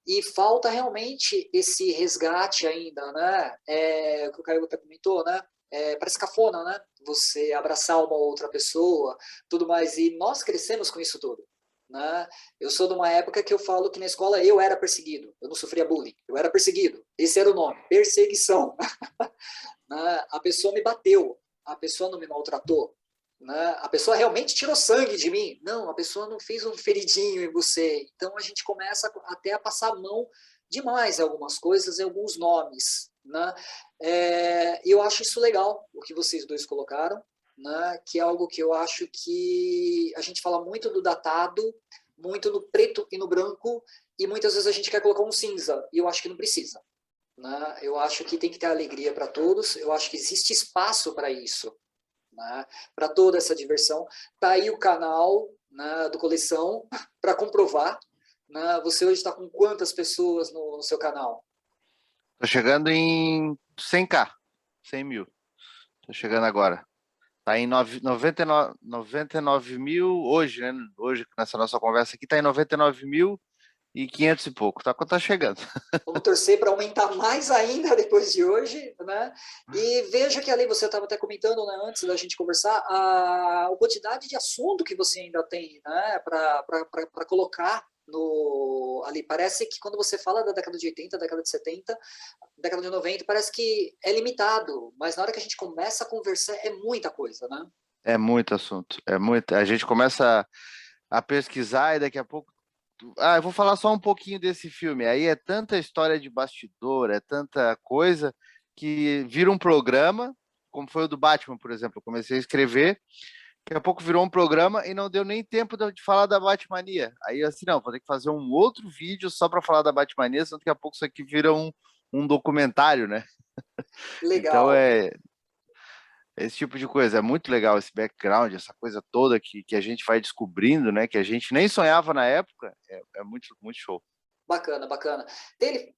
E falta realmente esse resgate ainda, né? O que o Caio até comentou, né? Parece cafona, né? Você abraçar uma outra pessoa, tudo mais. E nós crescemos com isso tudo. Né? Eu sou de uma época que eu falo que na escola eu era perseguido, eu não sofria bullying, eu era perseguido, esse era o nome, perseguição. Né? A pessoa me bateu, a pessoa não me maltratou, né? A pessoa realmente tirou sangue de mim, não, a pessoa não fez um feridinho em você. Então a gente começa até a passar a mão demais em algumas coisas, em alguns nomes. Né? Eu acho isso legal, o que vocês dois colocaram. né, que é algo que eu acho que a gente fala muito do datado, muito no preto e no branco, e muitas vezes a gente quer colocar um cinza, e eu acho que não precisa. Né? Eu acho que tem que ter alegria para todos, eu acho que existe espaço para isso, né? Para toda essa diversão. Tá aí o canal, né, do Coleção para comprovar. Né? Você hoje está com quantas pessoas no seu canal? Tô chegando em 100K, 100 mil. Tô chegando agora. Tá em 99 mil hoje, né? Hoje, nessa nossa conversa aqui, tá em 99.500 e pouco. Tá chegando. Vamos torcer para aumentar mais ainda depois de hoje, né? E veja que ali você estava até comentando, né, antes da gente conversar, a quantidade de assunto que você ainda tem, né, para colocar ali. Parece que quando você fala da década de 80, década de 70, década de 90, parece que é limitado, mas na hora que a gente começa a conversar é muita coisa, né? É muito assunto. É muito. A gente começa a pesquisar e daqui a pouco. Eu vou falar só um pouquinho desse filme. Aí é tanta história de bastidor, é tanta coisa que vira um programa, como foi o do Batman, por exemplo. Eu comecei a escrever, daqui a pouco virou um programa e não deu nem tempo de falar da Batmania. Aí assim, não, vou ter que fazer um outro vídeo só para falar da Batmania, senão daqui a pouco isso aqui vira um documentário, né? Então Legal. esse tipo de coisa. É muito legal esse background, essa coisa toda que a gente vai descobrindo, né? Que a gente nem sonhava na época. É muito, muito show. Bacana, bacana.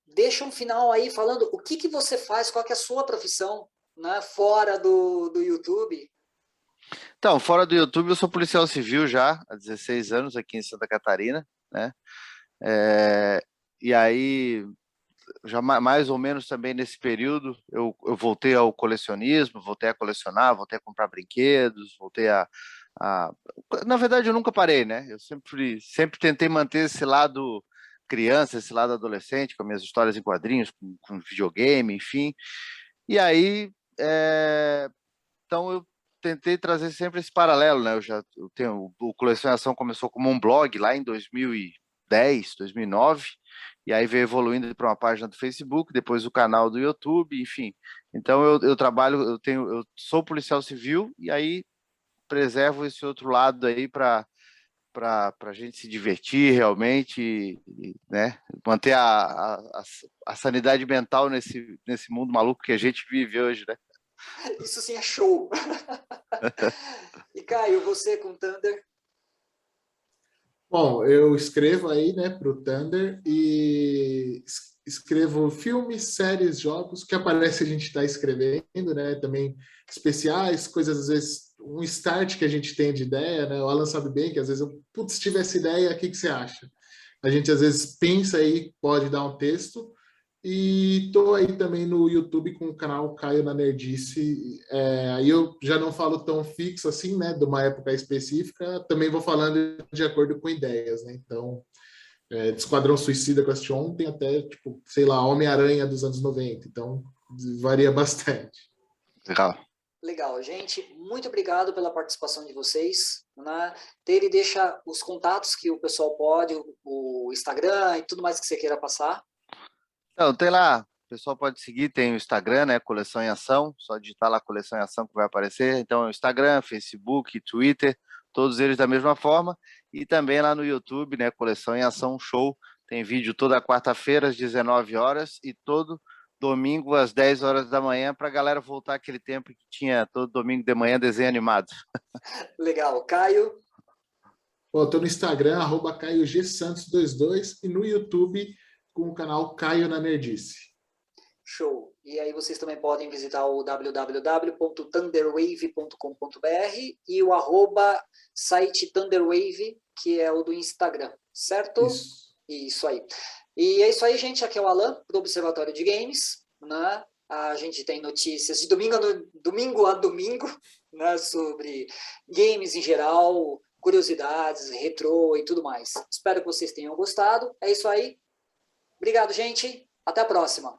Deixa um final aí falando o que você faz, qual que é a sua profissão, né, fora do YouTube. Então, fora do YouTube, eu sou policial civil já há 16 anos aqui em Santa Catarina, né? E aí, já mais ou menos também nesse período, eu voltei ao colecionismo, voltei a colecionar, voltei a comprar brinquedos, voltei a... Na verdade, eu nunca parei, né? Eu sempre tentei manter esse lado criança, esse lado adolescente, com minhas histórias em quadrinhos, com videogame, enfim. E aí, então eu tentei trazer sempre esse paralelo, né? Eu tenho o Coleção em Ação começou como um blog lá em 2010, 2009, e aí veio evoluindo para uma página do Facebook, depois o canal do YouTube, enfim. Então eu trabalho, eu sou policial civil e aí preservo esse outro lado aí para a gente se divertir realmente, né? Manter a sanidade mental nesse mundo maluco que a gente vive hoje, né? Isso sim é show. E Caio, você com Thunder? Bom, eu escrevo aí, né, para o Thunder e escrevo filmes, séries, jogos, que aparece a gente está escrevendo, né, também especiais, coisas às vezes, um start que a gente tem de ideia, né, o Alan sabe bem que às vezes eu, putz, tive essa ideia, o que você acha? A gente às vezes pensa aí, pode dar um texto, e tô aí também no YouTube com o canal Caio na Nerdice. Aí eu já não falo tão fixo assim, né? De uma época específica. Também vou falando de acordo com ideias, né? Então, de Esquadrão Suicida que eu assisti ontem até, tipo, sei lá, Homem-Aranha dos anos 90. Então, varia bastante. Legal. Legal, gente. Muito obrigado pela participação de vocês. Né? Ele deixa os contatos que o pessoal pode, o Instagram e tudo mais que você queira passar. Então, tem lá, o pessoal pode seguir, tem o Instagram, né, Coleção em Ação, só digitar lá Coleção em Ação que vai aparecer. Então, é o Instagram, Facebook, Twitter, todos eles da mesma forma. E também lá no YouTube, né, Coleção em Ação Show, tem vídeo toda quarta-feira às 19 horas e todo domingo às 10 horas da manhã para a galera voltar aquele tempo que tinha todo domingo de manhã desenho animado. Legal. Caio? Pô, tô no Instagram, @CaioGSantos22 e no YouTube com o canal Caio na Nerdice. Show. E aí vocês também podem visitar o www.thunderwave.com.br e o @site Thunderwave, que é o do Instagram, certo? Isso. Isso aí. E é isso aí, gente. Aqui é o Alan, do Observatório de Games. Né? A gente tem notícias de domingo a domingo, né? Sobre games em geral, curiosidades, retrô e tudo mais. Espero que vocês tenham gostado. É isso aí. Obrigado, gente. Até a próxima.